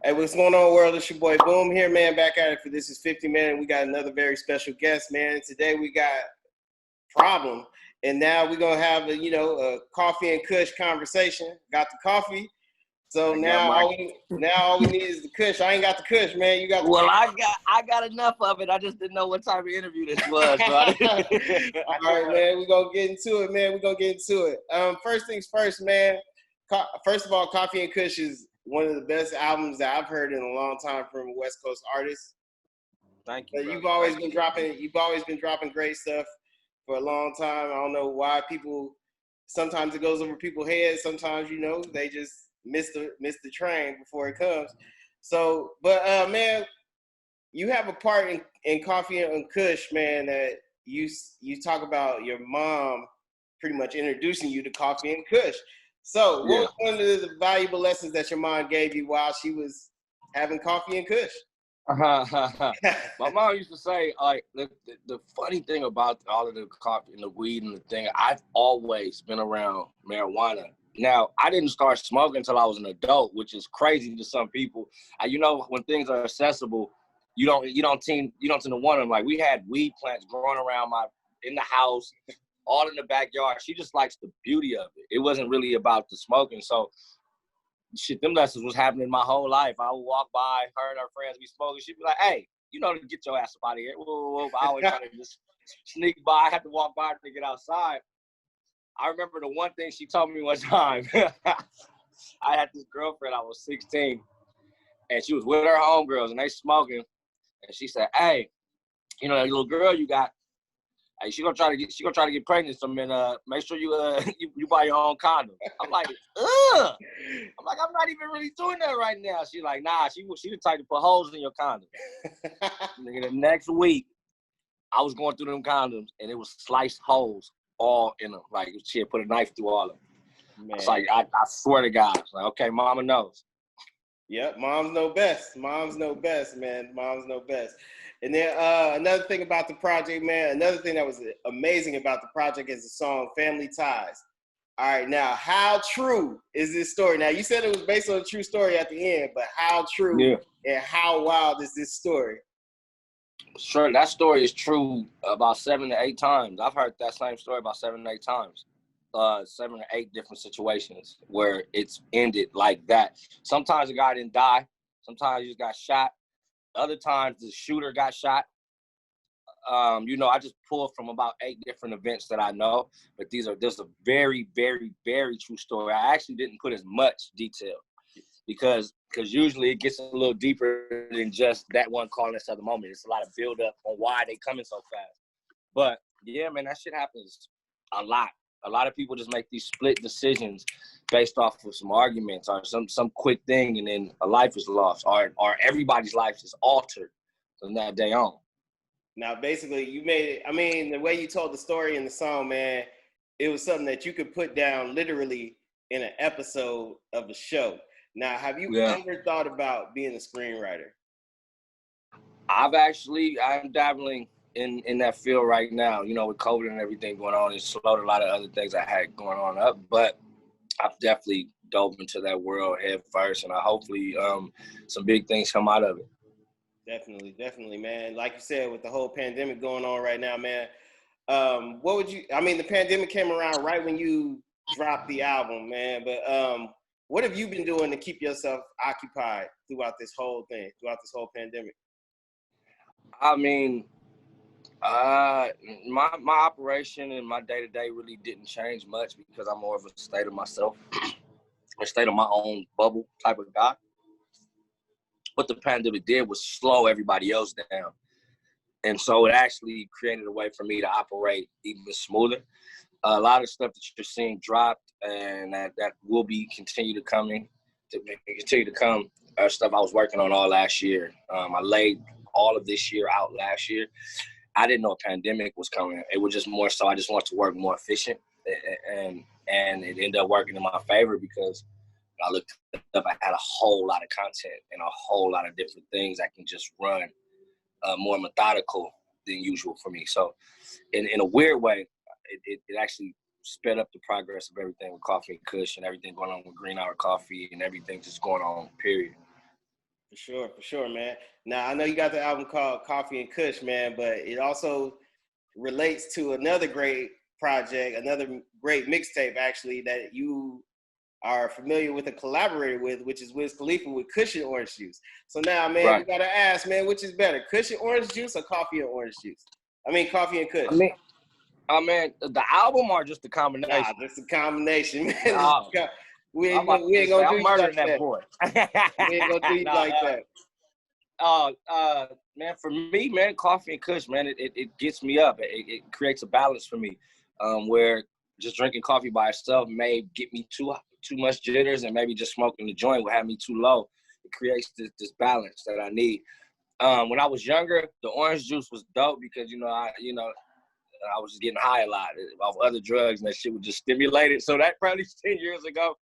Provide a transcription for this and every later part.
Hey, what's going on, world? It's your boy Boom here, man. Back at it for This is 50, man. We got another very special guest, man. Today we got Problem, and now we're gonna have a coffee and Kush conversation. Got the coffee, so now all we need is the Kush. I ain't got the Kush, man. You got the Well, I got enough of it. I just didn't know what type of interview this was. So all right, man. We're gonna get into it, man. We're gonna get into it. First things first, man. First of all, Coffee and Kush is one of the best albums that I've heard in a long time from a West Coast artist. Thank you. You've always been dropping great stuff for a long time. I don't know why people sometimes it goes over people's heads. Sometimes they just miss the train before it comes. So, but man, you have a part in Coffee and Kush, man, that you talk about your mom pretty much introducing you to Coffee and Kush. So, what was one of the valuable lessons that your mom gave you while she was having Coffee and Kush? My mom used to say, like, the funny thing about all of the coffee and the weed and the thing, I've always been around marijuana. Now, I didn't start smoking until I was an adult, which is crazy to some people. When things are accessible, you don't tend to want them. Like, we had weed plants growing around in the house, all in the backyard. She just likes the beauty of it. It wasn't really about the smoking. So, shit, them lessons was happening my whole life. I would walk by, her and her friends be smoking. She'd be like, "Hey, to get your ass up out of here." Whoa. I always try to just sneak by. I had to walk by to get outside. I remember the one thing she told me one time. I had this girlfriend. I was 16, and she was with her homegirls, and they smoking. And she said, "Hey, that little girl you got, hey, she gonna try to get pregnant. So, man, make sure you you buy your own condom." I'm like, ugh. I'm like, I'm not even really doing that right now. She's like, nah, she the type to put holes in your condom. Nigga, the next week, I was going through them condoms, and it was sliced holes all in them. Like, she had put a knife through all of them. It's like, I swear to God. It's like, okay, mama knows. Yep, moms know best. Moms know best, man. Moms know best. And then another thing about the project, man, another thing that was amazing about the project is the song Family Ties. All right, now, how true is this story? Now, you said it was based on a true story at the end, but how true and how wild is this story? Sure, that story is true about 7 to 8 times. I've heard that same story about 7 to 8 times. 7 or 8 different situations where it's ended like that. Sometimes the guy didn't die. Sometimes he just got shot. Other times the shooter got shot. I just pulled from about 8 different events that I know, but this is a very, very, very true story. I actually didn't put as much detail because usually it gets a little deeper than just that one call at the moment. It's a lot of build up on why they coming so fast. But yeah, man, that shit happens a lot. A lot of people just make these split decisions based off of some arguments or some quick thing, and then a life is lost, or everybody's life is altered from that day on. Now, basically, you made it. I mean, the way you told the story in the song, man, it was something that you could put down literally in an episode of a show. Now, have you ever thought about being a screenwriter? I'm dabbling in that field right now. With COVID and everything going on, it slowed a lot of other things I had going on up. But I've definitely dove into that world head first, and I hopefully some big things come out of it. Definitely, man. Like you said, with the whole pandemic going on right now, man, the pandemic came around right when you dropped the album, man, but what have you been doing to keep yourself occupied throughout this whole pandemic? I mean, my operation and my day-to-day really didn't change much because I'm more of a state of myself, a state of my own bubble type of guy. What the pandemic did was slow everybody else down. And so it actually created a way for me to operate even smoother. A lot of stuff that you're seeing dropped and that will be continue to come. Stuff I was working on all last year. I laid all of this year out last year. I didn't know a pandemic was coming. It was just more so I just wanted to work more efficient, and it ended up working in my favor because I looked up, I had a whole lot of content and a whole lot of different things I can just run more methodical than usual for me. So in a weird way, it actually sped up the progress of everything with Coffee and Kush and everything going on with Green Hour Coffee and everything just going on, period. For sure, man. Now I know you got the album called Coffee and Kush, man, but it also relates to another great project, another great mixtape actually that you are familiar with and collaborated with, which is Wiz Khalifa with Kush and Orange Juice. So now, man, we gotta ask, man, which is better, Kush and Orange Juice or Coffee and Orange Juice? I mean, Coffee and Kush. I mean, the album or just the combination? Nah, just a combination, man. No. We ain't gonna do you like that. Boy. We ain't gonna do you like that. Man, for me, man, Coffee and Kush, man, it gets me up. It creates a balance for me, where just drinking coffee by itself may get me too much jitters, and maybe just smoking the joint will have me too low. It creates this balance that I need. When I was younger, the orange juice was dope because I was just getting high a lot off other drugs, and that shit would just stimulate it. So that probably 10 years ago,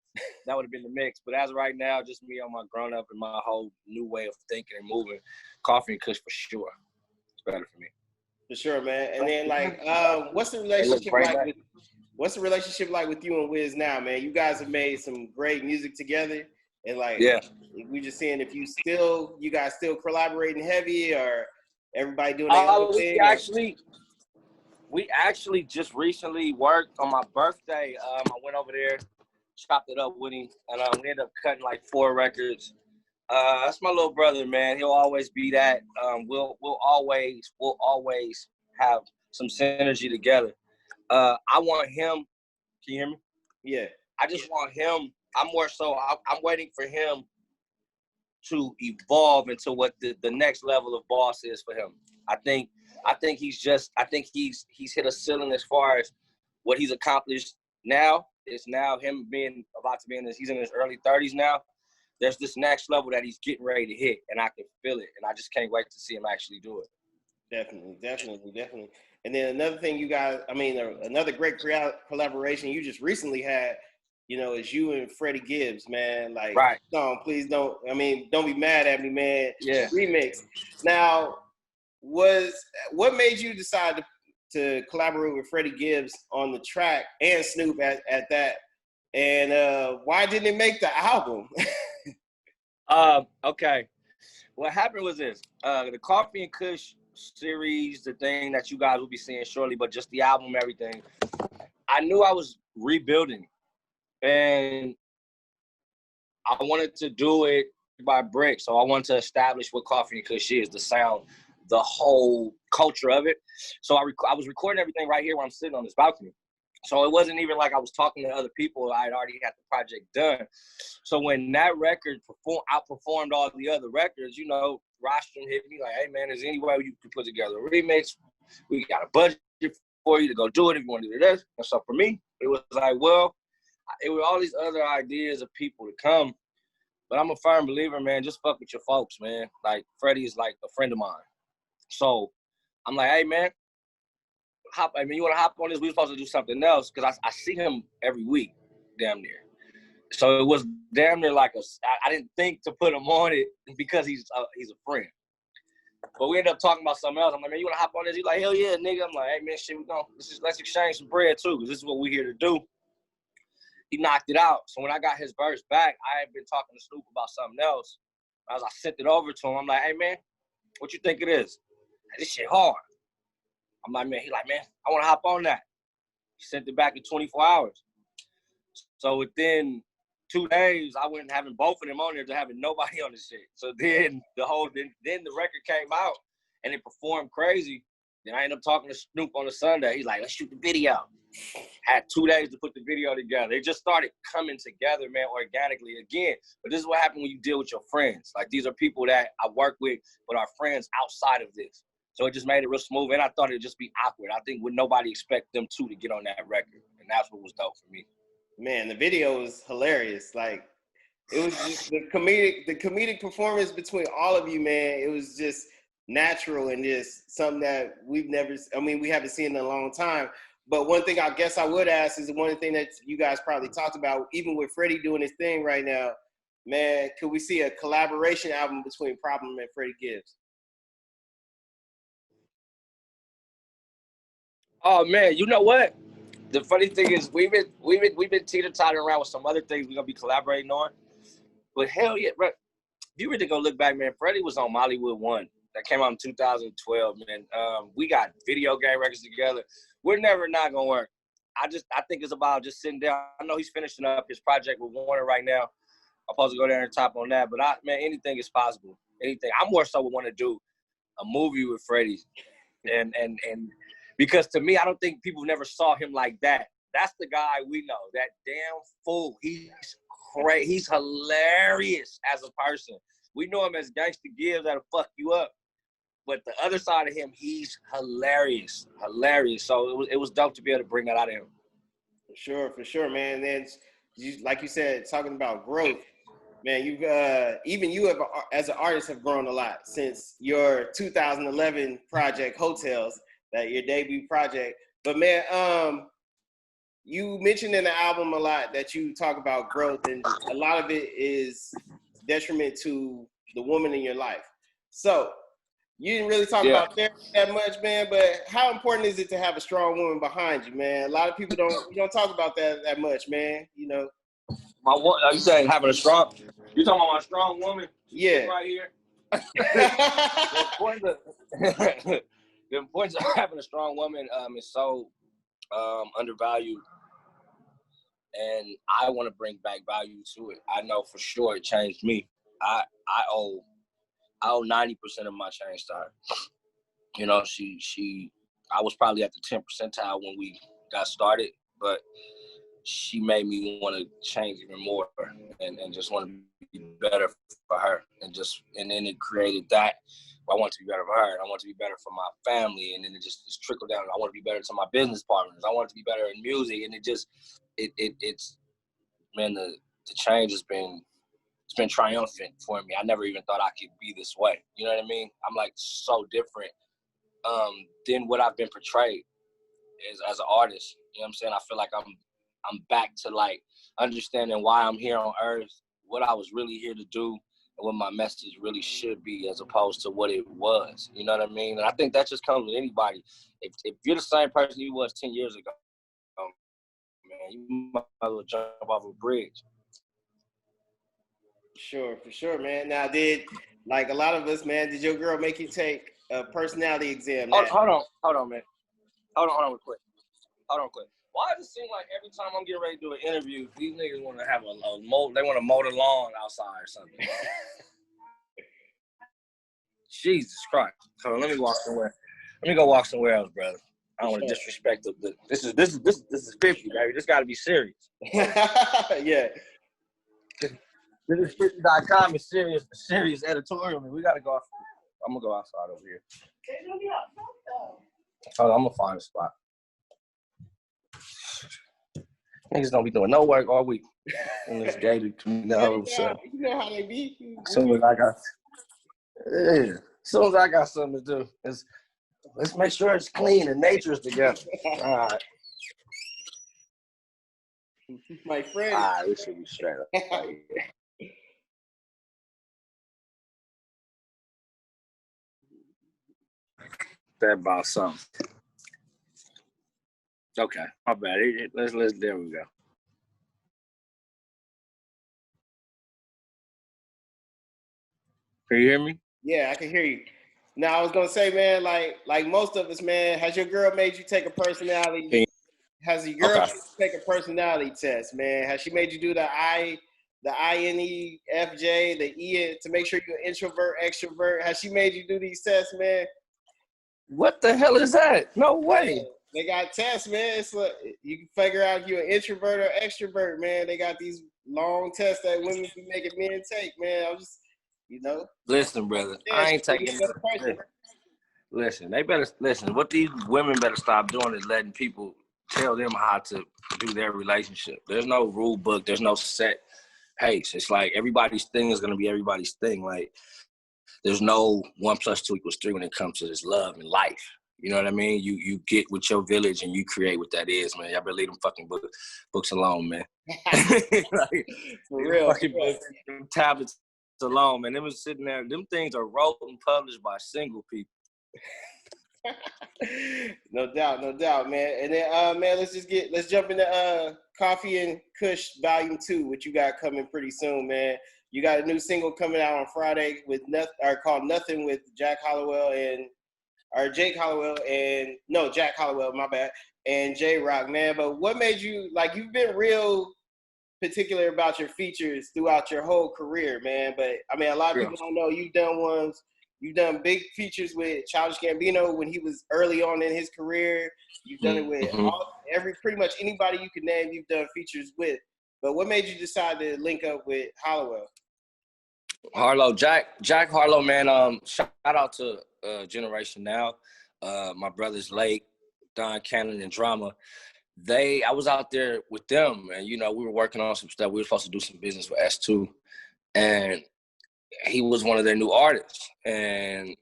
that would have been the mix. But as of right now, just me on my grown up and my whole new way of thinking and moving, Coffee and Kush for sure. It's better for me. For sure, man. And then what's the relationship like? What's the relationship like with you and Wiz now, man? You guys have made some great music together, and we just seeing if you guys still collaborating heavy, or everybody doing their own thing. We actually just recently worked on my birthday. I went over there, chopped it up with him, and we ended up cutting like 4 records. That's my little brother, man. He'll always be that. We'll always have some synergy together. I want him. Can you hear me? Yeah. I just want him. I'm waiting for him to evolve into what the next level of boss is for him. I think he's hit a ceiling as far as what he's accomplished now. It's now him he's in his early 30s now. There's this next level that he's getting ready to hit, and I can feel it, and I just can't wait to see him actually do it. Definitely. And then another thing another great collaboration you just recently had, is you and Freddie Gibbs, man. Like, right. Song, please don't be mad at me, man. Yeah. Remix. Now, what made you decide to collaborate with Freddie Gibbs on the track and Snoop at that? And why didn't it make the album? Okay. What happened was this. The Coffee and Kush series, the thing that you guys will be seeing shortly, but just the album, everything. I knew I was rebuilding, and I wanted to do it by brick. So I wanted to establish what Coffee and Kush is, the sound, the whole culture of it. So I was recording everything right here where I'm sitting on this balcony. So it wasn't even like I was talking to other people. I had already had the project done. So when that record outperformed all the other records, Rostrum hit me like, hey, man, is there any way you can put together a remix? We got a budget for you to go do it if you want to do this. And so for me, it was like, well, it was all these other ideas of people to come. But I'm a firm believer, man, just fuck with your folks, man. Like, Freddie is like a friend of mine. So I'm like, hey, man, you want to hop on this? We were supposed to do something else because I see him every week, damn near. So it was damn near like I didn't think to put him on it because he's a friend. But we ended up talking about something else. I'm like, man, you want to hop on this? He's like, hell yeah, nigga. I'm like, hey, man, shit, let's exchange some bread too, because this is what we're here to do. He knocked it out. So when I got his verse back, I had been talking to Snoop about something else. As I sent it over to him, I'm like, hey, man, what you think it is? This shit hard. I'm like, man, he like, man, I want to hop on that. He sent it back in 24 hours. So within 2 days, I went having both of them on there to having nobody on the shit. So then the record came out and it performed crazy. Then I ended up talking to Snoop on a Sunday. He's like, let's shoot the video. Had 2 days to put the video together. It just started coming together, man, organically again. But this is what happened when you deal with your friends. Like, these are people that I work with, but are friends outside of this. So it just made it real smooth, and I thought it'd just be awkward. I think would nobody expect them to get on that record, and that's what was dope for me. Man, the video was hilarious. Like, it was just the comedic performance between all of you, man. It was just natural and just something that we haven't seen in a long time. But one thing I guess I would ask is the one thing that you guys probably talked about, even with Freddie doing his thing right now, man, could we see a collaboration album between Problem and Freddie Gibbs? Oh man, you know what? The funny thing is we've been teeter-tottering around with some other things we're gonna be collaborating on. But hell yeah, bro. you really go look back, man, Freddie was on Mollywood 1. That came out in 2012, man. We got video game records together. We're never not going to work. I think it's about just sitting down. I know he's finishing up his project with Warner right now. I'm supposed to go there and top on that. But, man, anything is possible. Anything. I more so would want to do a movie with Freddie. And because to me, I don't think people never saw him like that. That's the guy we know, that damn fool. He's crazy. He's hilarious as a person. We know him as Gangsta Gibbs that'll fuck you up. But the other side of him, he's hilarious. Hilarious. So it was dope to be able to bring that out of him. For sure, man. And then, like you said, talking about growth, man, you've even you have, as an artist, have grown a lot since your 2011 project, Hotels, that your debut project. But man, you mentioned in the album a lot that you talk about growth, and a lot of it is detriment to the woman in your life. So you didn't really talk about therapy that much, man, but how important is it to have a strong woman behind you, man? A lot of people don't talk about that much, man. You know. Are you saying having a strong? You talking about my strong woman? Yeah. Right here. The importance of having a strong woman is so undervalued, and I want to bring back value to it. I know for sure it changed me. I owe 90% of my change to her. You know, I was probably at the 10th percentile when we got started, but she made me want to change even more and just want to be better for her. And then it created that. I want to be better for her, and I want to be better for my family, and then it just trickled down. I want to be better to my business partners. I want to be better in music, and it's man, the change has been triumphant for me. I never even thought I could be this way. You know what I mean? I'm like so different than what I've been portrayed as an artist. You know what I'm saying? I feel like I'm back to like understanding why I'm here on earth, what I was really here to do, and what my message really should be, as opposed to what it was. You know what I mean? And I think that just comes with anybody. If you're the same person you was 10 years ago, man, you might as well jump off a bridge. For sure, man. Now, like a lot of us, man, did your girl make you take a personality exam? Hold on, man. Hold on real quick. Why does it seem like every time I'm getting ready to do an interview, these niggas want to have they want to mow the lawn outside or something? Jesus Christ. So let me walk somewhere. Let me go walk somewhere else, brother. I don't want to disrespect the this is 50, baby. This got to be serious. Yeah. This is 50.com is serious editorial. Man. We got to go. I'm going to go outside over here. Hold on, I'm going to find a spot. Niggas don't be doing no work all week in this gated community. You know how they be. As soon as I got something to do, let's make sure it's clean and nature's together. All right. My friend. All right, we should be straight up. That about something. Okay, my bad. Let's there we go. Can you hear me? Yeah, I can hear you. Now I was gonna say, man, like most of us, man, has your girl made you take a personality? Has your girl take a personality test, man? Has she made you do the INEFJ, the E to make sure you're introvert, extrovert? Has she made you do these tests, man? What the hell is that? No way. They got tests, man. It's like you can figure out if you're an introvert or extrovert, man. They got these long tests that women be making men take, man. I'm just, you know. Listen, brother, I ain't taking it. Listen, they better listen. What these women better stop doing is letting people tell them how to do their relationship. There's no rule book. There's no set pace. It's like everybody's thing is gonna be everybody's thing. Like there's no 1 + 2 = 3 when it comes to this love and life. You know what I mean? You get with your village and you create what that is, man. Y'all better leave them fucking books alone, man. Like, for real. Fucking them tablets alone, man. Them was sitting there. Them things are wrote and published by single people. No doubt, man. And then, man, let's jump into Coffee and Kush Volume 2, which you got coming pretty soon, man. You got a new single coming out on Friday with called Nothing with Jack Hollowell Jake Hollowell Jack Hollowell, my bad, and J Rock, man. But what made you, like, you've been real particular about your features throughout your whole career, man. But I mean, a lot of people don't know you've done big features with Childish Gambino when he was early on in his career. You've done it with pretty much anybody you can name, you've done features with. But what made you decide to link up with Hollowell? Jack Harlow, man. Shout out to Generation Now. My brothers Lake, Don Cannon, and Drama. I was out there with them, and we were working on some stuff. We were supposed to do some business with S2, and he was one of their new artists, and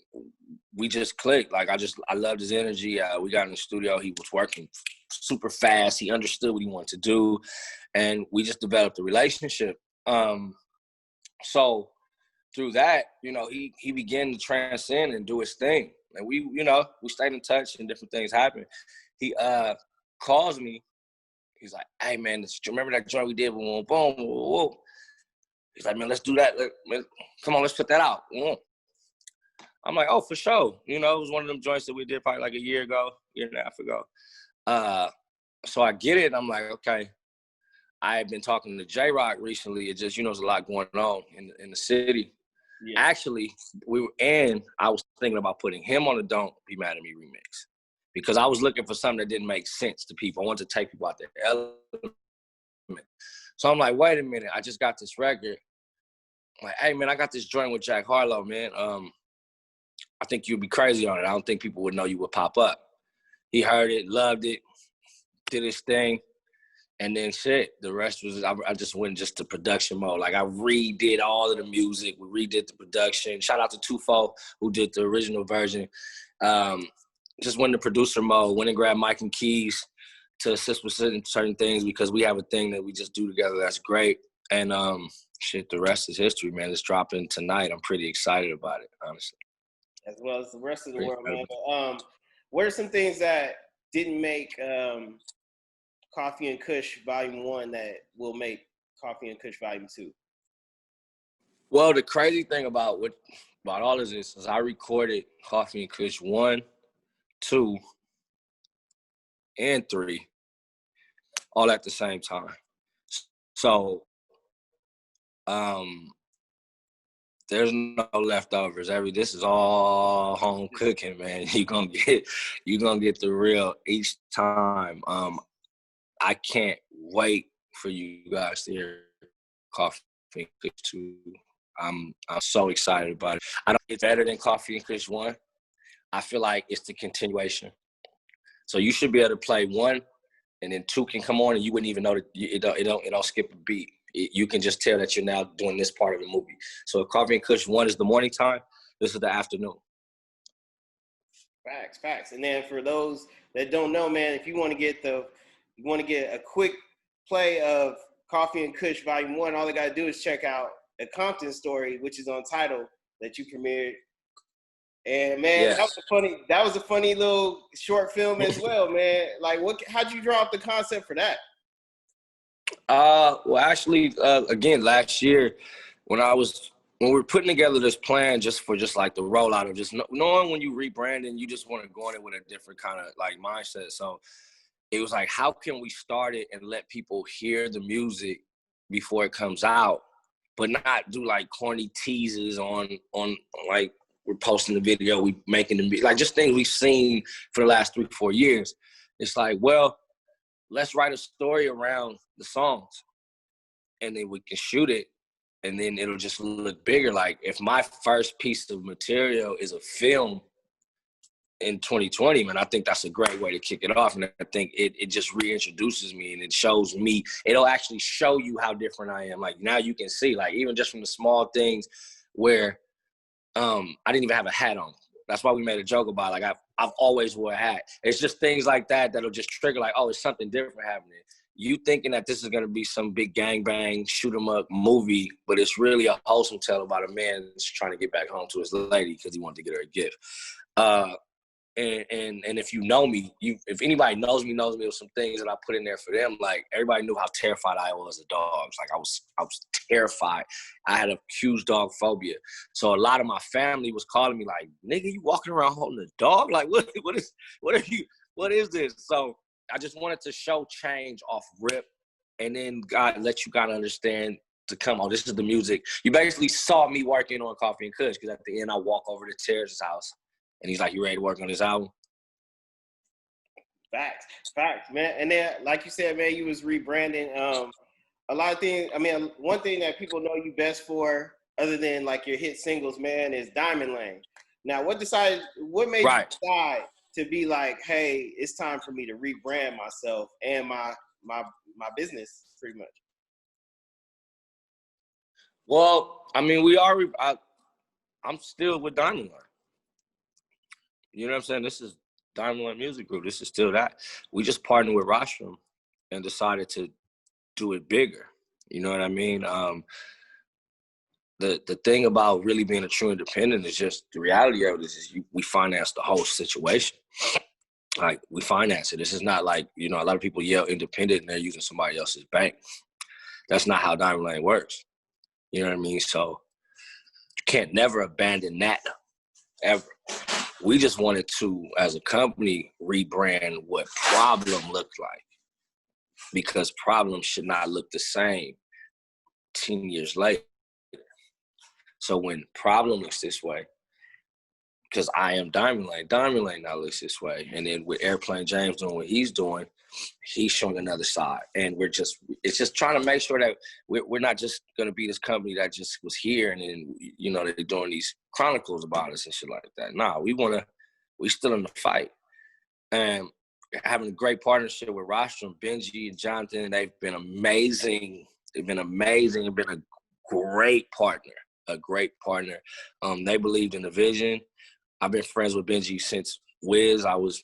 we just clicked. Like, I loved his energy. We got in the studio. He was working super fast. He understood what he wanted to do, and we just developed a relationship. So through that, he began to transcend and do his thing, and we stayed in touch, and different things happened. He calls me. He's like, "Hey, man, remember that joint we did? Boom, boom, boom, boom." He's like, "Man, let's do that. Come on, let's put that out." I'm like, "Oh, for sure." It was one of them joints that we did probably like a year and a half ago. So I get it. And I'm like, okay. I had been talking to J Rock recently. It just, there's a lot going on in the city. Yeah. Actually, I was thinking about putting him on the Don't Be Mad at Me remix, because I was looking for something that didn't make sense to people. I wanted to take people out their element. So I'm like, wait a minute, I just got this record. I'm like, hey, man, I got this joint with Jack Harlow, man. I think you'd be crazy on it. I don't think people would know you would pop up. He heard it, loved it, did his thing. And then the rest was, I just went just to production mode. Like, I redid all of the music. We redid the production. Shout out to Tufo, who did the original version. Just went to producer mode, went and grabbed mic and keys to assist with certain things, because we have a thing that we just do together that's great. And the rest is history, man. It's dropping tonight. I'm pretty excited about it, honestly. As well as the rest of the world, man. But, what are some things that didn't make Coffee and Kush Volume 1 that will make Coffee and Kush Volume 2? Well, the crazy thing about all of this is I recorded Coffee and Kush 1, 2, and 3 all at the same time. So there's no leftovers. This is all home cooking, man. You're gonna get the real each time. I can't wait for you guys to hear Coffee and Kush 2. I'm so excited about it. I don't get better than Coffee and Kush 1. I feel like it's the continuation. So you should be able to play 1, and then 2 can come on, and you wouldn't even know that it don't skip a beat. You can just tell that you're now doing this part of the movie. So if Coffee and Kush 1 is the morning time, this is the afternoon. Facts. And then for those that don't know, man, if you want to get a quick play of Coffee and Kush Volume 1, all they got to do is check out the Compton Story, which is on Tidal, that you premiered. And man, yes, that was a funny little short film as well, man. Like, how'd you draw up the concept for that? Well, actually, again, last year when we were putting together this plan just like the rollout of just knowing when you rebrand and you just want to go in it with a different kind of like mindset. So it was like, how can we start it and let people hear the music before it comes out, but not do like corny teases on like we're posting the video, we making them like just things we've seen for the last 3-4 years. It's like, well, let's write a story around the songs, and then we can shoot it, and then it'll just look bigger. Like, if my first piece of material is a film in 2020, man, I think that's a great way to kick it off. And I think it just reintroduces me, and it shows me, it'll actually show you how different I am. Like, now you can see, like, even just from the small things where I didn't even have a hat on. That's why we made a joke about it. Like, I've always wore a hat. It's just things like that that'll just trigger, like, oh, it's something different happening. You thinking that this is going to be some big gangbang, shoot 'em up movie, but it's really a wholesome tale about a man that's trying to get back home to his lady because he wanted to get her a gift. And if you know me, if anybody knows me with some things that I put in there for them, like everybody knew how terrified I was of dogs. Like I was terrified. I had a huge dog phobia. So a lot of my family was calling me like, nigga, you walking around holding a dog? Like what is this? So I just wanted to show change off rip, and then God let you kind of understand to come on. This is the music. You basically saw me working on Coffee and Kush, because at the end I walk over to Terrence's house. And he's like, you ready to work on this album? Facts, man. And then, like you said, man, you was rebranding. A lot of things. I mean, one thing that people know you best for, other than like your hit singles, man, is Diamond Lane. Now, what made you decide to be like, hey, it's time for me to rebrand myself and my business, pretty much? Well, I mean, I'm still with Diamond Lane. You know what I'm saying? This is Diamond Lane Music Group. This is still that. We just partnered with Rostrum and decided to do it bigger. You know what I mean? The thing about really being a true independent is just the reality of this is we finance the whole situation. Like, we finance it. This is not like, you know, a lot of people yell independent and they're using somebody else's bank. That's not how Diamond Lane works. You know what I mean? So you can't never abandon that, ever. We just wanted to, as a company, rebrand what Problem looked like, because Problem should not look the same 10 years later. So when Problem looks this way, because I am Diamond Lane now looks this way. And then with Airplane James doing what he's doing, he's showing another side. And it's just trying to make sure that we're not just going to be this company that just was here and then, you know, they're doing these chronicles about us and shit like that. Nah, we still in the fight. And having a great partnership with Rostrum, Benji and Jonathan, they've been amazing. They've been amazing. They've been a great partner. They believed in the vision. I've been friends with Benji since Wiz. I was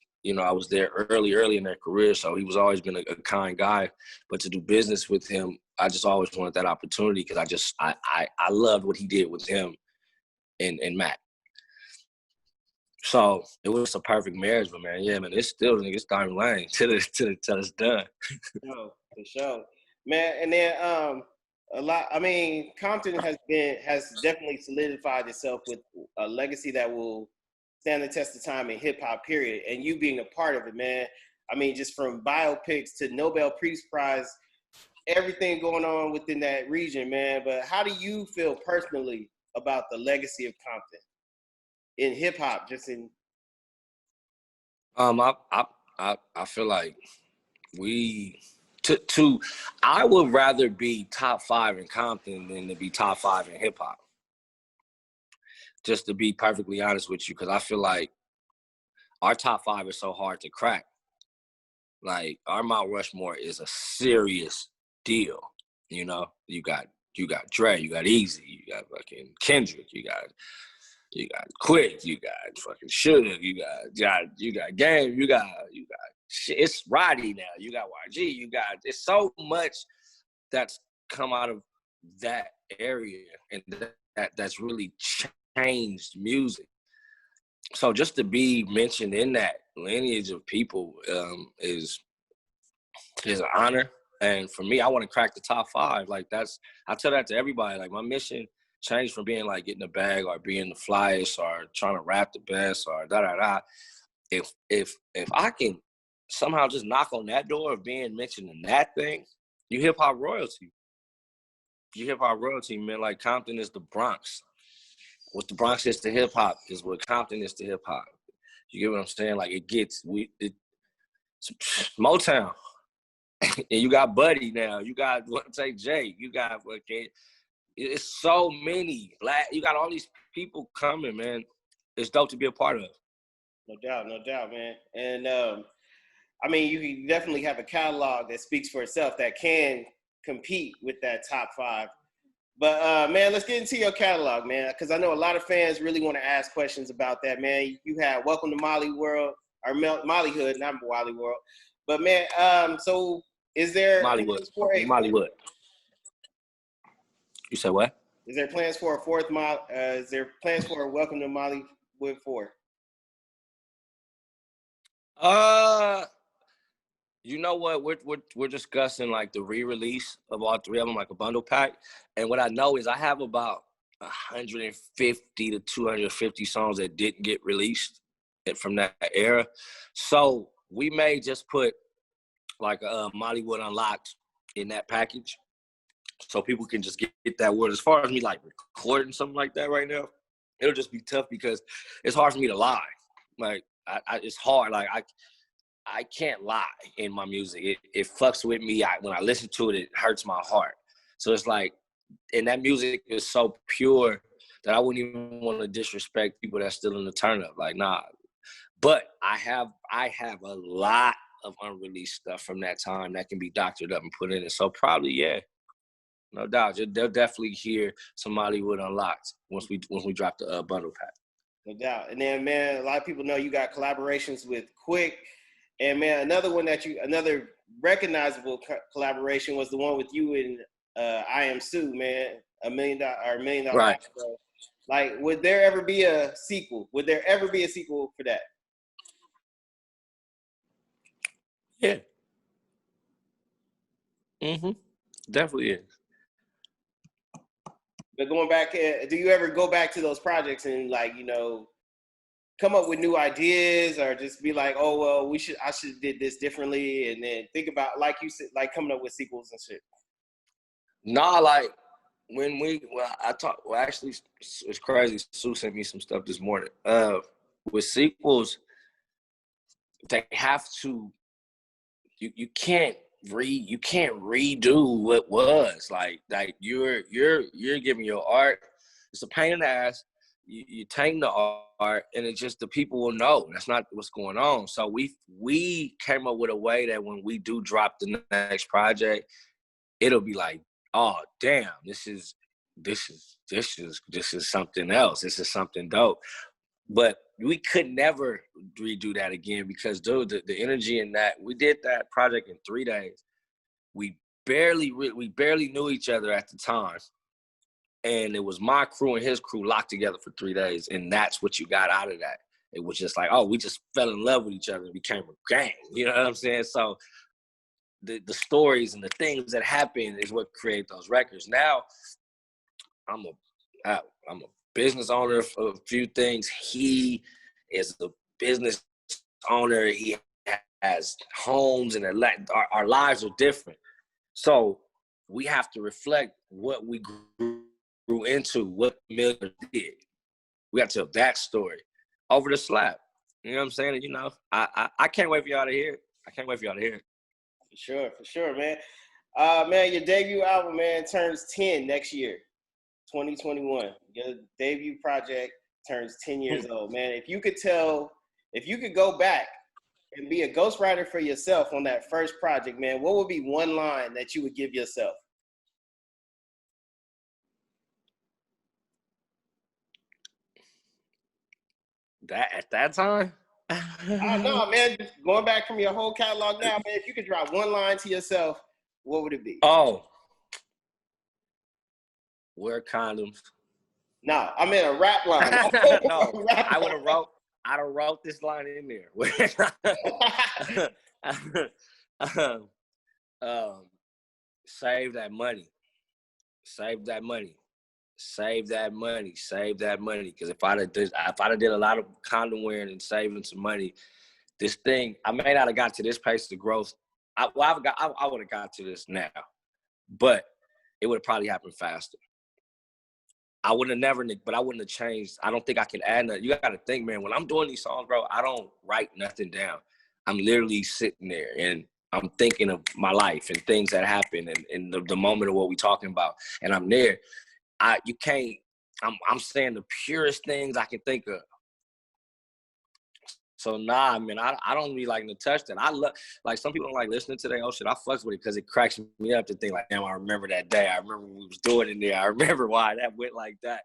there early in their career, so he was always been a kind guy. But to do business with him, I just always wanted that opportunity, because I loved what he did with him and Matt. So it was a perfect marriage, but man, it's Diamond Lane till it's done. No, for sure, man. And then Compton has definitely solidified itself with a legacy that will stand the test of time in hip hop, period. And you being a part of it, man. I mean, just from biopics to Nobel Peace Prize, everything going on within that region, man. But how do you feel personally about the legacy of Compton in hip hop? I feel like I would rather be top 5 in Compton than to be top 5 in hip hop. Just to be perfectly honest with you, because I feel like our top 5 is so hard to crack. Like, our Mount Rushmore is a serious deal. You know, you got Dre, you got Easy, you got fucking Kendrick, you got Quick, you got fucking Sugar, you got Game, you got it's Roddy now, you got YG, it's so much that's come out of that area, and that's really changed music. So just to be mentioned in that lineage of people is an honor. And for me, I want to crack the top 5. Like, I tell that to everybody. Like, my mission changed from being like getting the bag or being the flyest or trying to rap the best or da-da-da. If I can somehow just knock on that door of being mentioned in that thing, you hip hop royalty. You hip hop royalty, man. Like, Compton is the Bronx. What the Bronx is to hip hop is what Compton is to hip hop. You get what I'm saying? Like, it's Motown. And you got Buddy now. You got Jay. You got it's so many you got all these people coming, man. It's dope to be a part of. No doubt, man. And I mean, you definitely have a catalog that speaks for itself that can compete with that top 5. But man, let's get into your catalog, man, because I know a lot of fans really want to ask questions about that, man. You have Welcome to Molly World, or Mollyhood, not Wally World. But man, so is there Mollywood? You said what? Is there plans for a fourth Is there plans for a Welcome to Mollywood 4? You know what? We're discussing like the re-release of all three of them, like a bundle pack. And what I know is I have about 150 to 250 songs that didn't get released from that era. So we may just put like Mollywood Unlocked in that package, so people can just get that word. As far as me like recording something like that right now, it'll just be tough because it's hard for me to lie. Like it's hard. Like I can't lie in my music. It fucks with me. When I listen to it, it hurts my heart. So it's like, and that music is so pure that I wouldn't even want to disrespect people that's still in the turn up. Like, nah. But I have a lot of unreleased stuff from that time that can be doctored up and put in it. So probably, yeah, no doubt. They'll definitely hear some Mollywood Unlocked once we drop the bundle pack. No doubt. And then, man, a lot of people know you got collaborations with Quick. And man, another recognizable collaboration was the one with you and I Am Sue, man, $1 million Right. Bro. Like, would there ever be a sequel? Would there ever be a sequel for that? Yeah. Definitely is. But going back, do you ever go back to those projects and like, you know, come up with new ideas, or just be like, oh well, I should have did this differently, and then think about, like you said, like coming up with sequels and shit? Nah, like actually it's crazy. Sue sent me some stuff this morning. With sequels, they have to. You can't redo what was. Like you're giving your art. It's a pain in the ass. You taint the art, and it's just the people will know that's not what's going on. So we came up with a way that when we do drop the next project, it'll be like, oh damn, this is something else. This is something dope. But we could never redo that again because, dude, the energy in that, we did that project in 3 days. We barely knew each other at the time. And it was my crew and his crew locked together for 3 days. And that's what you got out of that. It was just like, oh, we just fell in love with each other and became a gang. You know what I'm saying? So the stories and the things that happen is what create those records. Now, I'm a business owner for a few things. He is a business owner. He has homes, and our lives are different. So we have to reflect what we grew into, what Miller did. We got to tell that story over the slap. You know what I'm saying? And, you know, I can't wait for y'all to hear it. I can't wait for y'all to hear it. For sure, man. Man, your debut album, man, turns 10 next year, 2021. Your debut project turns 10 years old, man. If you could go back and be a ghostwriter for yourself on that first project, man, what would be one line that you would give yourself? That at that time? I don't know, man. Just going back from your whole catalog now, man, if you could drop one line to yourself, what would it be? Oh. Wear condoms. No, I meant a rap line. No, I'd have wrote this line in there. Save that money. Save that money. Save that money. Save that money. Because if I'd have did a lot of condom wearing and saving some money, this thing, I may not have got to this pace of growth. I would have got to this now, but it would have probably happened faster. I wouldn't have changed. I don't think I can add nothing. You got to think, man, when I'm doing these songs, bro, I don't write nothing down. I'm literally sitting there and I'm thinking of my life and things that happen and the moment of what we're talking about. And I'm there. I'm saying the purest things I can think of. So nah, man, I don't really like to touch that. I love, like, some people don't like listening to that. Oh shit, I fucks with it because it cracks me up to think like, damn, I remember that day. I remember what we was doing in there. I remember why that went like that.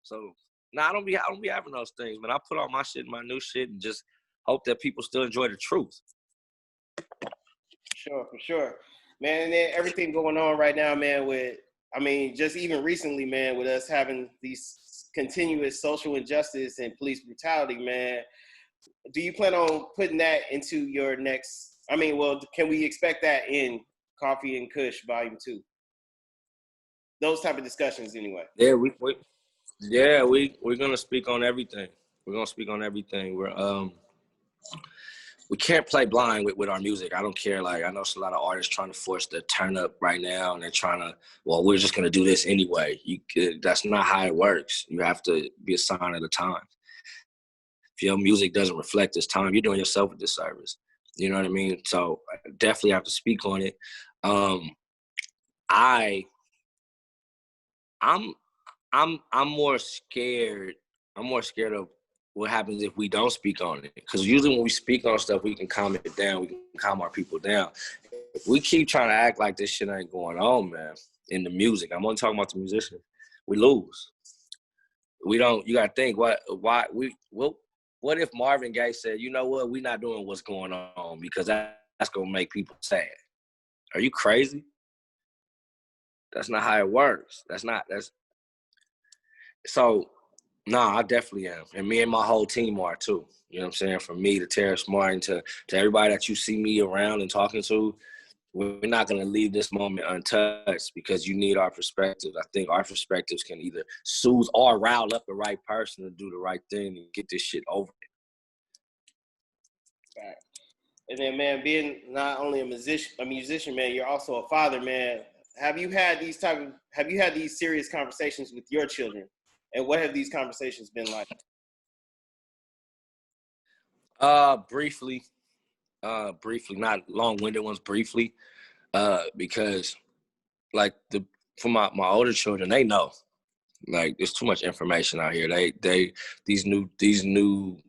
So nah, I don't be having those things, man. I put all my shit in my new shit and just hope that people still enjoy the truth. For sure, man. And then everything going on right now, man. Just even recently, man, with us having these continuous social injustice and police brutality, man. do you plan on putting that into your next? I mean, well, can we expect that in Coffee and Kush Volume 2? Those type of discussions, anyway. Yeah, we're gonna speak on everything. We're gonna speak on everything. We can't play blind with our music. I don't care. Like, I know it's a lot of artists trying to force the turn up right now, and they're trying to, well, we're just going to do this anyway. That's not how it works. You have to be a sign of the time. If your music doesn't reflect this time, you're doing yourself a disservice. You know what I mean? So I definitely have to speak on it. I'm more scared. I'm more scared of what happens if we don't speak on it. Because usually when we speak on stuff, we can calm it down. We can calm our people down. If we keep trying to act like this shit ain't going on, man, in the music, I'm only talking about the musicians, we lose. We don't, you got to think, what if Marvin Gaye said, you know what, we're not doing what's going on because that's going to make people sad. Are you crazy? That's not how it works. So, I definitely am. And me and my whole team are too. You know what I'm saying? From me to Terrace Martin to everybody that you see me around and talking to, we're not going to leave this moment untouched because you need our perspectives. I think our perspectives can either soothe or rile up the right person to do the right thing and get this shit over. Right. And then, man, being not only a musician, man, you're also a father, man. Have you had these serious conversations with your children? And what have these conversations been like? Briefly, not long-winded ones, briefly, because like for my older children, they know, like, there's too much information out here. These new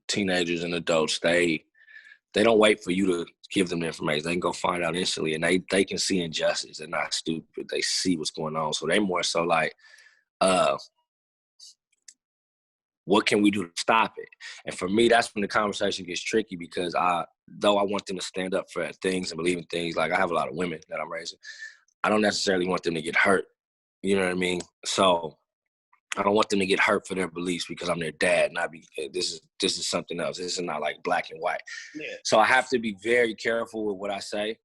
teenagers and adults, they don't wait for you to give them the information. They can go find out instantly, and they can see injustice. They're not stupid. They see what's going on. So they more so like, what can we do to stop it? And for me, that's when the conversation gets tricky because though I want them to stand up for things and believe in things, like I have a lot of women that I'm raising, I don't necessarily want them to get hurt. You know what I mean? So I don't want them to get hurt for their beliefs because I'm their dad, not because this is something else. This is not like black and white. Yeah. So I have to be very careful with what I say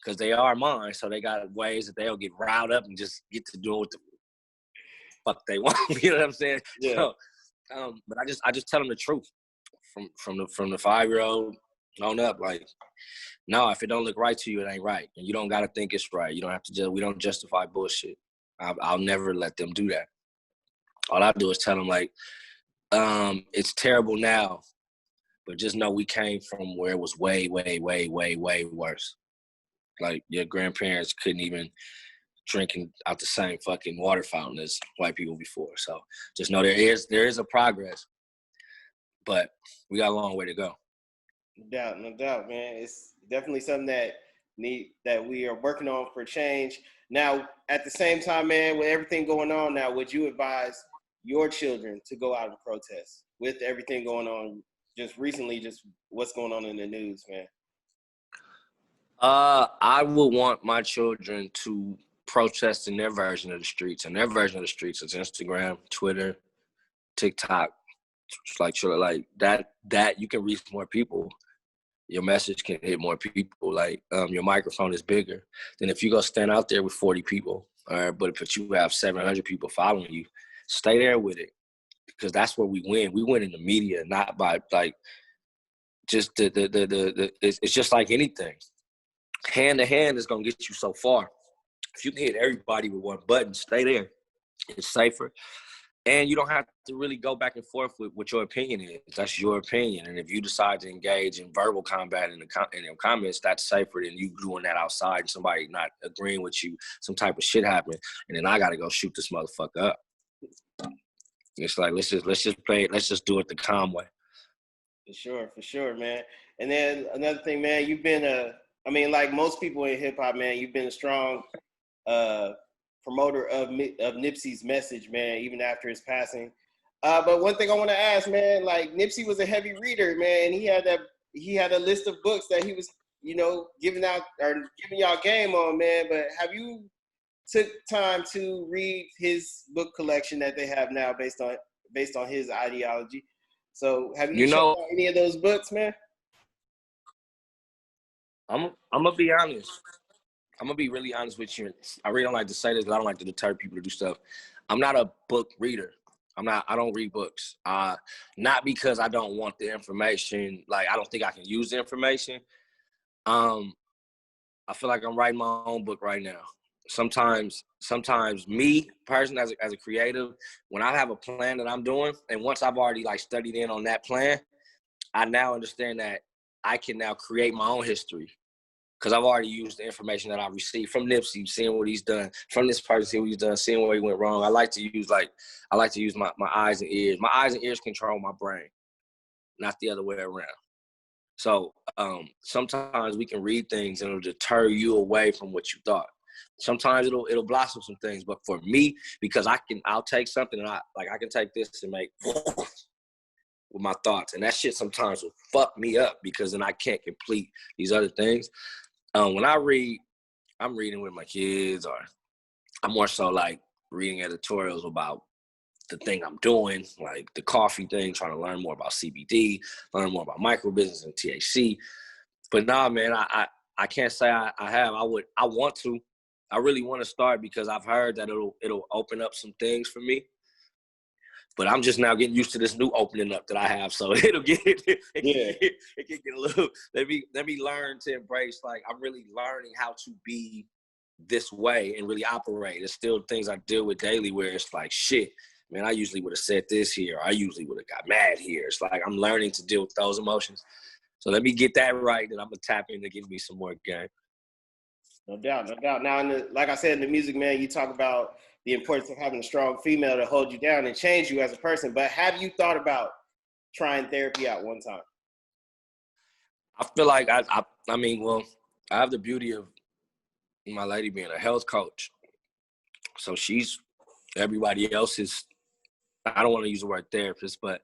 because they are mine. So they got ways that they'll get riled up and just get to do what the fuck they want. You know what I'm saying? Yeah. So, but I just tell them the truth from the 5-year-old on up. Like, no, if it don't look right to you, it ain't right, and you don't got to think it's right. You don't have to. We don't justify bullshit. I'll never let them do that. All I do is tell them, like, it's terrible now, but just know we came from where it was way, way, way, way, way worse. Like, your grandparents couldn't even drinking out the same fucking water fountain as white people before. So just know there is a progress, but we got a long way to go. No doubt, man. It's definitely something that we are working on for change. Now, at the same time, man, with everything going on now, would you advise your children to go out and protest with everything going on just recently, just what's going on in the news, man? I would want my children to protest in their version of the streets, and their version of the streets is Instagram, Twitter, TikTok. Like that you can reach more people. Your message can hit more people. Like, your microphone is bigger than if you go stand out there with 40 people. But if you have 700 people following you, stay there with it because that's where we win. We win in the media, not by like just it's just like anything. Hand to hand is gonna get you so far. If you can hit everybody with one button, stay there. It's safer. And you don't have to really go back and forth with what your opinion is. That's your opinion. And if you decide to engage in verbal combat in the comments, that's safer than you doing that outside and somebody not agreeing with you, some type of shit happen, and then I got to go shoot this motherfucker up. It's like, let's just play it. Let's just do it the calm way. For sure, man. And then another thing, man, you've been like most people in hip hop, man, you've been a strong promoter of Nipsey's message, man, even after his passing. But one thing I want to ask, man, like Nipsey was a heavy reader, man. He had a list of books that he was, giving y'all game on, man. But have you took time to read his book collection that they have now based on his ideology So have you You checked know, out any of those books, man? I'm gonna be honest. I'm gonna be really honest with you. I really don't like to say this because I don't like to deter people to do stuff. I'm not a book reader. I don't read books. Not because I don't want the information. Like, I don't think I can use the information. Um, I feel like I'm writing my own book right now. Sometimes me, person as a creative, when I have a plan that I'm doing, and once I've already like studied in on that plan, I now understand that I can now create my own history. Because I've already used the information that I received from Nipsey, seeing what he's done, from this person, seeing what he's done, seeing where he went wrong. I like to use my eyes and ears. My eyes and ears control my brain, not the other way around. So sometimes we can read things and it'll deter you away from what you thought. Sometimes it'll blossom some things, but for me, because I'll take something and I can take this and make with my thoughts, and that shit sometimes will fuck me up because then I can't complete these other things. When I read, I'm reading with my kids, or I'm more so like reading editorials about the thing I'm doing, like the coffee thing, trying to learn more about CBD, learn more about micro business and THC. But nah, man, I can't say I have. I want to. I really want to start because I've heard that it'll open up some things for me. But I'm just now getting used to this new opening up that I have. So it can get a little, let me learn to embrace, like, I'm really learning how to be this way and really operate. There's still things I deal with daily where it's like, shit, man, I usually would have said this here. I usually would have got mad here. It's like I'm learning to deal with those emotions. So let me get that right, then I'm going to tap in to give me some more game. No doubt, no doubt. Now, like I said, in the music, man, you talk about the importance of having a strong female to hold you down and change you as a person. But have you thought about trying therapy out one time? I feel like I mean, well, I have the beauty of my lady being a health coach. So she's everybody else's, I don't want to use the word therapist, but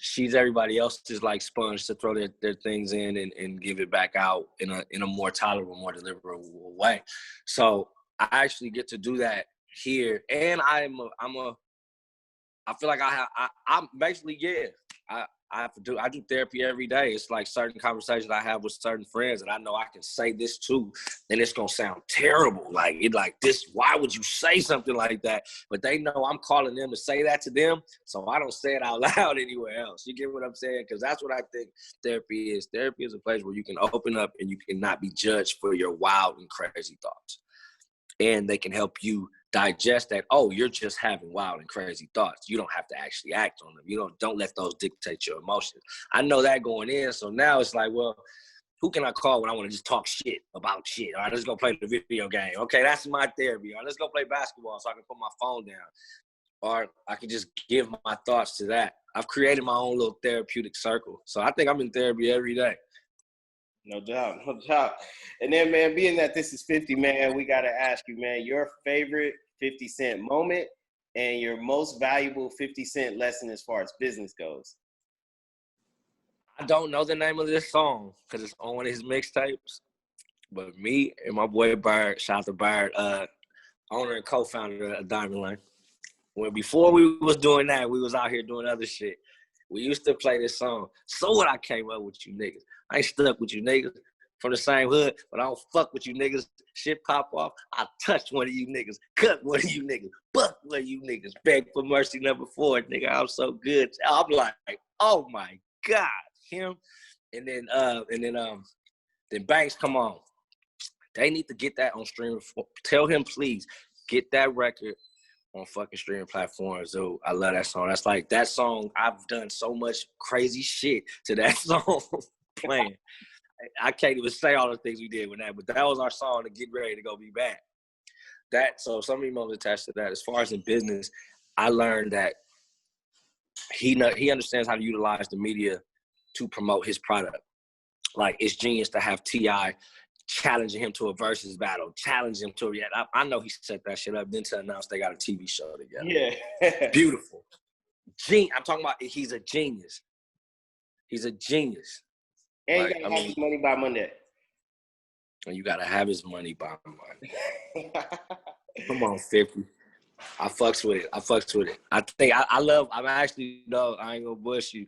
she's everybody else's like sponge to throw their things in and give it back out in a more tolerable, more deliverable way. So I actually get to do that here. And I feel like I'm basically, I do therapy every day. It's like certain conversations I have with certain friends, and I know I can say this too, and it's gonna sound terrible. Like this. Why would you say something like that? But they know I'm calling them to say that to them, so I don't say it out loud anywhere else. You get what I'm saying? Because that's what I think therapy is. Therapy is a place where you can open up and you can not be judged for your wild and crazy thoughts, and they can help you digest that. Oh, you're just having wild and crazy thoughts. You don't have to actually act on them. You don't let those dictate your emotions. I know that going in. So now it's like, well, who can I call when I want to just talk shit about shit? All right, let's go play the video game. Okay, that's my therapy. All right, let's go play basketball so I can put my phone down. Or I can just give my thoughts to that. I've created my own little therapeutic circle. So I think I'm in therapy every day. No doubt, no doubt. And then, man, being that this is 50, man, we got to ask you, man, your favorite 50 Cent moment and your most valuable 50 Cent lesson as far as business goes. I don't know the name of this song because it's on one of his mixtapes. But me and my boy Bird, shout out to Bird, owner and co-founder of Diamond Lane. When before we was doing that, we was out here doing other shit. We used to play this song. So what I came up with you niggas. I ain't stuck with you niggas from the same hood, but I don't fuck with you niggas. Shit pop off. I touch one of you niggas, cut one of you niggas, buck one of you niggas, beg for mercy #4, nigga. I'm so good. I'm like, oh my God, him. And then Banks, come on. They need to get that on streaming. Tell him, please, get that record on fucking streaming platforms. Dude, I love that song. That's like, that song, I've done so much crazy shit to that song playing. I can't even say all the things we did with that, but that was our song to get ready to go be back. So some emotions attached to that. As far as in business, I learned that he understands how to utilize the media to promote his product. Like, it's genius to have T.I. challenging him to a versus battle, challenging him to I know he set that shit up, then to announce they got a TV show together. Yeah. Beautiful. I'm talking about, he's a genius. He's a genius. And you gotta have his money by Monday. And you gotta have his money by Monday. Come on, 50. I fucks with it. I ain't gonna bush you.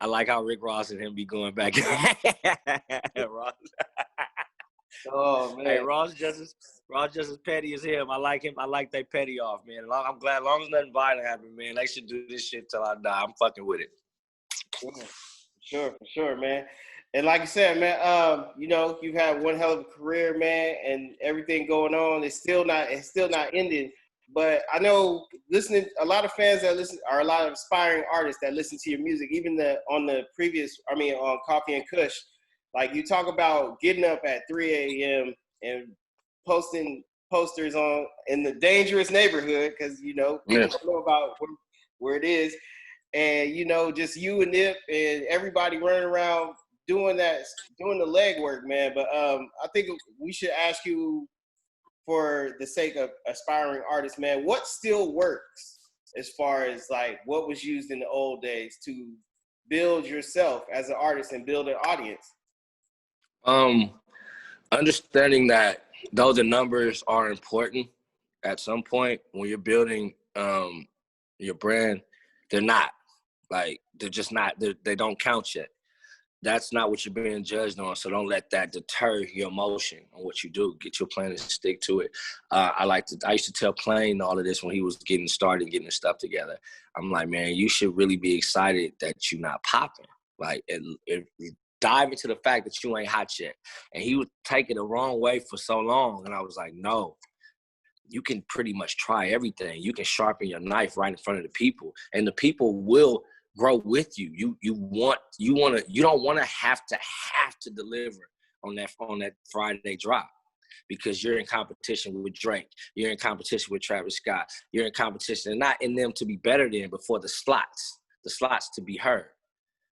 I like how Rick Ross and him be going back. Ross. Oh man. Hey, Ross just as petty as him. I like him. I like they petty off, man. I'm glad. As long as nothing violent happens, man, they should do this shit till I die. I'm fucking with it. Yeah, for sure, man. And like you said, man, you know, you've had one hell of a career, man, and everything going on. It's still not ending. But I know listening, a lot of fans that listen are a lot of aspiring artists that listen to your music. Even on Coffee and Kush, like you talk about getting up at 3 a.m. and posting posters in the dangerous neighborhood because you know people don't know about where it is, and you know just you and Nip and everybody running around doing the legwork, man. But I think we should ask you, for the sake of aspiring artists, man, what still works as far as like what was used in the old days to build yourself as an artist and build an audience? Understanding that though the numbers are important at some point when you're building your brand, they're not. Like, they're just not, they don't count yet. That's not what you're being judged on. So don't let that deter your emotion on what you do. Get your plan and stick to it. I used to tell Plain all of this when he was getting started, getting his stuff together. I'm like, man, you should really be excited that you're not popping. Like, dive into the fact that you ain't hot yet. And he would take it the wrong way for so long. And I was like, no, you can pretty much try everything. You can sharpen your knife right in front of the people, and the people will grow with you. You don't want to have to deliver on that Friday drop, because you're in competition with Drake. You're in competition with Travis Scott. You're in competition, and not in them to be better than, but for the slots to be heard.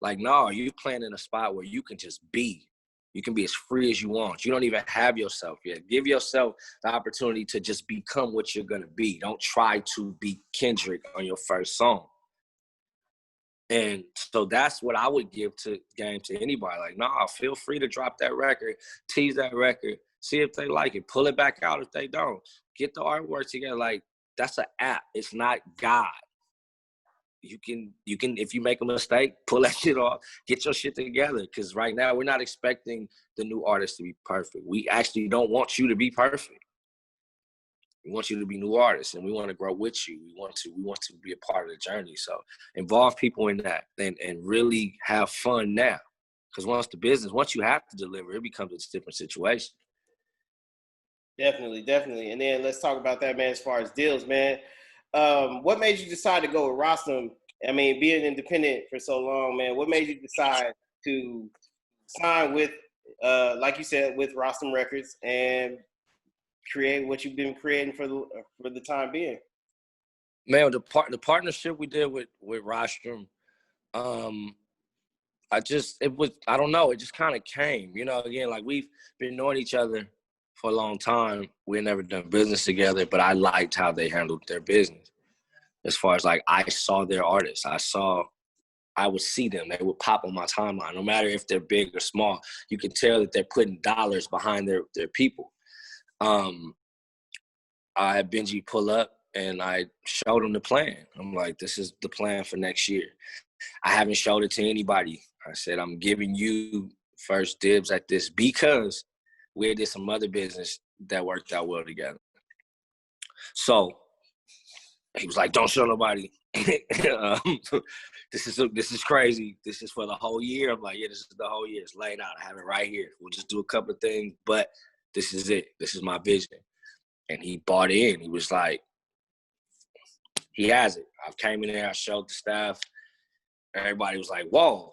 Like, no, you playing in a spot where you can just be. You can be as free as you want. You don't even have yourself yet. Give yourself the opportunity to just become what you're going to be. Don't try to be Kendrick on your first song. And so that's what I would give to anybody. Like, no, feel free to drop that record, tease that record, see if they like it, pull it back out if they don't. Get the artwork together. Like, that's an app. It's not God. You can, if you make a mistake, pull that shit off, get your shit together. Because right now, we're not expecting the new artists to be perfect. We actually don't want you to be perfect. We want you to be new artists, and we want to grow with you. We want to be a part of the journey. So involve people in that, and really have fun now. Because once you have to deliver, it becomes a different situation. Definitely. And then let's talk about that, man, as far as deals, man. What made you decide to go with Rostam? I mean, being independent for so long, man, what made you decide to sign with, like you said, with Rostam Records and create what you've been creating for the time being? Man, the partnership we did with Rostrum, I don't know, it just kind of came, you know. Again, like, we've been knowing each other for a long time. We've never done business together, but I liked how they handled their business. As far as, like, I saw their artists, I would see them. They would pop on my timeline, no matter if they're big or small. You can tell that they're putting dollars behind their people. I had Benji pull up, and I showed him the plan. I'm like, this is the plan for next year. I haven't showed it to anybody. I said, I'm giving you first dibs at this because we did some other business that worked out well together. So he was like, don't show nobody. This is crazy. This is for the whole year. I'm like, yeah, this is the whole year. It's laid out. I have it right here. We'll just do a couple of things, but this is it. This is my vision. And he bought in. He was like, he has it. I came in there, I showed the staff. Everybody was like, whoa,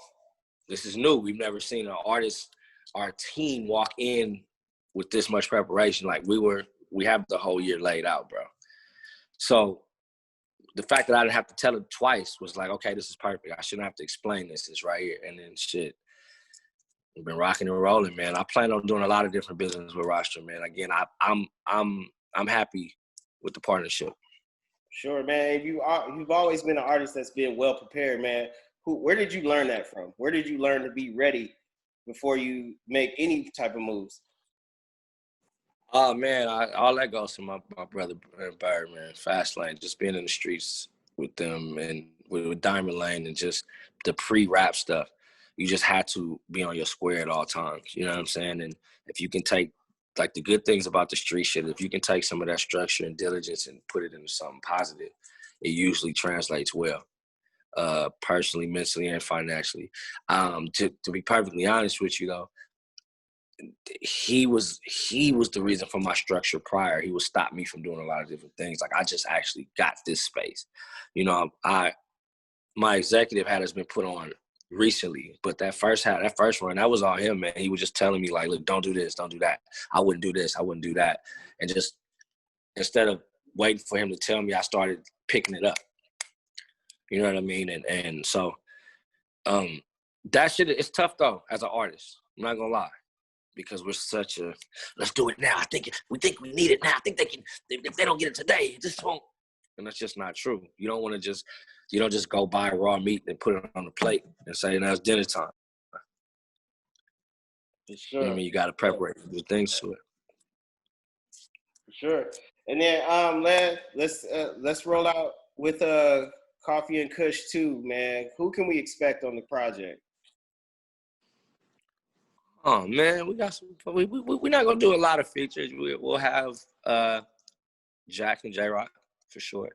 this is new. We've never seen an artist, our team, walk in with this much preparation. Like, we have the whole year laid out, bro. So the fact that I didn't have to tell it twice was like, okay, this is perfect. I shouldn't have to explain this. It's right here. And then shit, we've been rocking and rolling, man. I plan on doing a lot of different business with Rostrum, man. Again, I'm happy with the partnership. Sure, man. You've always been an artist that's been well prepared, man. Where did you learn that from? Where did you learn to be ready before you make any type of moves? Oh, man, all that goes to my brother Bird, man. Fast Lane, just being in the streets with them and with Diamond Lane, and just the pre-rap stuff. You just had to be on your square at all times. You know what I'm saying? And if you can take like the good things about the street shit, if you can take some of that structure and diligence and put it into something positive, it usually translates well, personally, mentally, and financially. To be perfectly honest with you, though, he was the reason for my structure prior. He would stop me from doing a lot of different things. Like, I just actually got this space. You know, my executive hat has been put on recently, but that first run, that was all him, man. He was just telling me, like, look, don't do this, don't do that. I wouldn't do this, I wouldn't do that. And just instead of waiting for him to tell me, I started picking it up. You know what I mean? And so that shit, it's tough though as an artist. I'm not gonna lie, because we're such a let's do it now. We think we need it now. I think if they don't get it today, it just won't. And that's just not true. You don't just go buy raw meat and put it on the plate and say, now it's dinner time. For sure. You know what I mean? You got to preparate the things to it. For sure. And then let's roll out with Coffee and Kush too, man. Who can we expect on the project? Oh man, we got some. We're not gonna do a lot of features. We'll have Jack and J Rock for sure.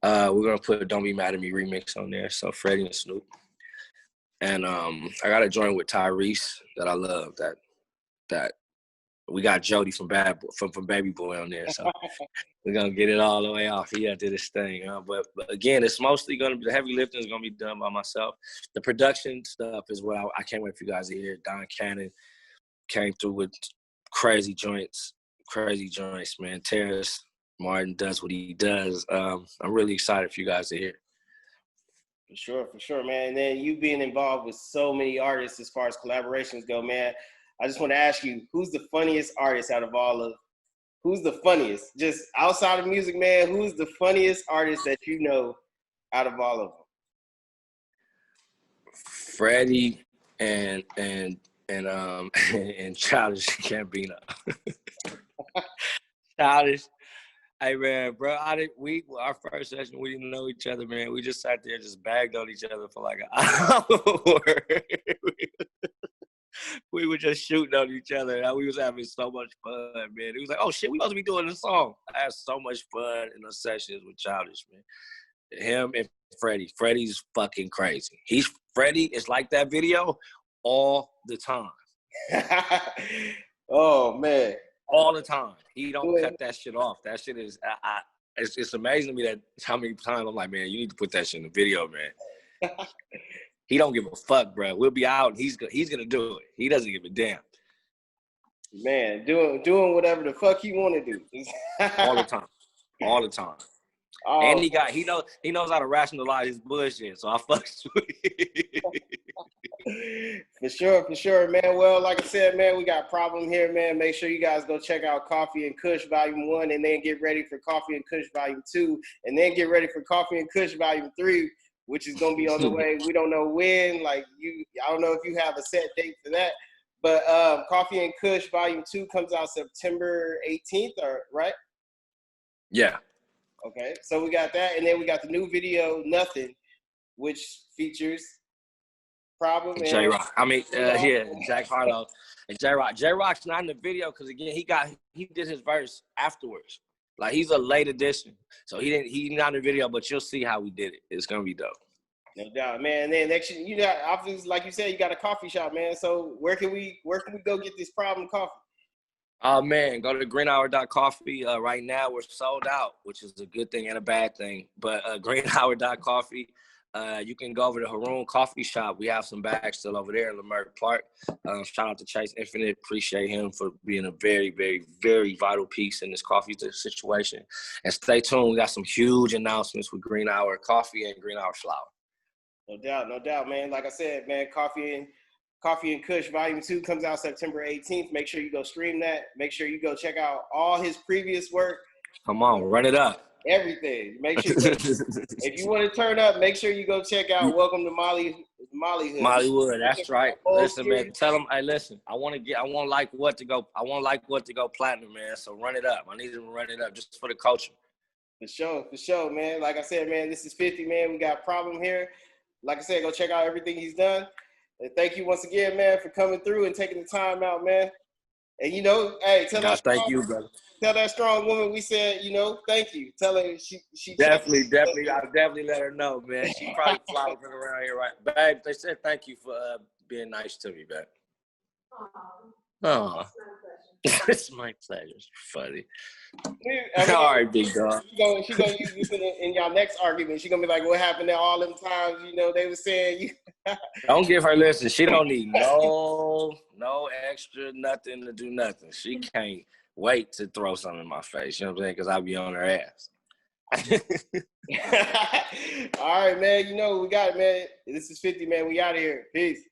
We're gonna put a "Don't Be Mad at Me" remix on there. So Freddie and Snoop. And I got a joint with Tyrese that I love. That we got Jody from Baby Boy on there. So we're gonna get it all the way off. He did his thing. But again, it's mostly gonna be the heavy lifting is gonna be done by myself. The production stuff is what I can't wait for you guys to hear. Don Cannon came through with crazy joints, man. Terrace Martin does what he does. I'm really excited for you guys to hear. For sure, man. And then you being involved with so many artists as far as collaborations go, man. I just want to ask you, who's the funniest artist out of all of? Who's the funniest? Just outside of music, man. Who's the funniest artist that you know out of all of them? Freddie and Childish Gambino. Childish. Hey man, bro, our first session, we didn't know each other, man. We just sat there, just bagged on each other for like an hour. We were just shooting on each other. We was having so much fun, man. It was like, oh shit, we supposed to be doing this song. I had so much fun in the sessions with Childish, man. Him and Freddie. Freddie's fucking crazy. Freddie is like that video all the time. Oh man. All the time. He don't cut that shit off. That shit is, it's amazing to me that how many times I'm like, man, you need to put that shit in the video, man. He don't give a fuck, bro. We'll be out and he's gonna do it. He doesn't give a damn. Man, doing whatever the fuck he want to do. All the time. All the time. Oh. And he knows how to rationalize his bullshit, so I fucks with it. For sure, man. Well, like I said, man, we got a problem here, man. Make sure you guys go check out Coffee and Kush Volume 1 and then get ready for Coffee and Kush Volume 2 and then get ready for Coffee and Kush Volume 3, which is going to be on the way. We don't know when. I don't know if you have a set date for that. But Coffee and Kush Volume 2 comes out September 18th, right? Yeah. Okay, so we got that. And then we got the new video, Nothing, which features Problem and J Rock. Jack Harlow and J Rock. J Rock's not in the video because again he did his verse afterwards. Like he's a late addition, so he's not in the video. But you'll see how we did it. It's gonna be dope. No doubt, man. And then next, you got obviously, like you said, you got a coffee shop, man. So where can we go get this Problem coffee? Oh man, go to greenhour.coffee. Right now we're sold out, which is a good thing and a bad thing. But greenhour.coffee. You can go over to Haroon Coffee Shop. We have some bags still over there in Leimert Park. Shout out to Chase Infinite. Appreciate him for being a very, very, very vital piece in this coffee situation. And stay tuned. We got some huge announcements with Green Hour Coffee and Green Hour Flour. No doubt, man. Like I said, man, Coffee and Kush Volume 2 comes out September 18th. Make sure you go stream that. Make sure you go check out all his previous work. Come on, run it up. Everything. Make sure if you want to turn up, make sure you go check out Welcome to Mollywood. Mollywood, that's right. Listen, man, tell them, hey, listen, I want like what to go platinum, man. So run it up. I need them to run it up just for the culture. For sure, man. Like I said, man, this is 50, man. We got a problem here. like I said, go check out everything he's done. And thank you once again, man, for coming through and taking the time out, man. And you know, hey, Thank you, brother. Tell that strong woman we said, you know, thank you. Tell her she definitely. I'll definitely let her know, man. She probably flying around here, right? Babe, they said thank you for being nice to me, babe. Oh, it's my pleasure. It's funny. I mean, all right, big dog. She gonna use this in y'all next argument. She gonna be like, "What happened there all them times? You know, they were saying you." Don't give her listen. She don't need no extra nothing to do nothing. She can't wait to throw something in my face. You know what I'm saying? Because I'll be on her ass. All right, man. You know we got it, man. This is 50, man. We out of here. Peace.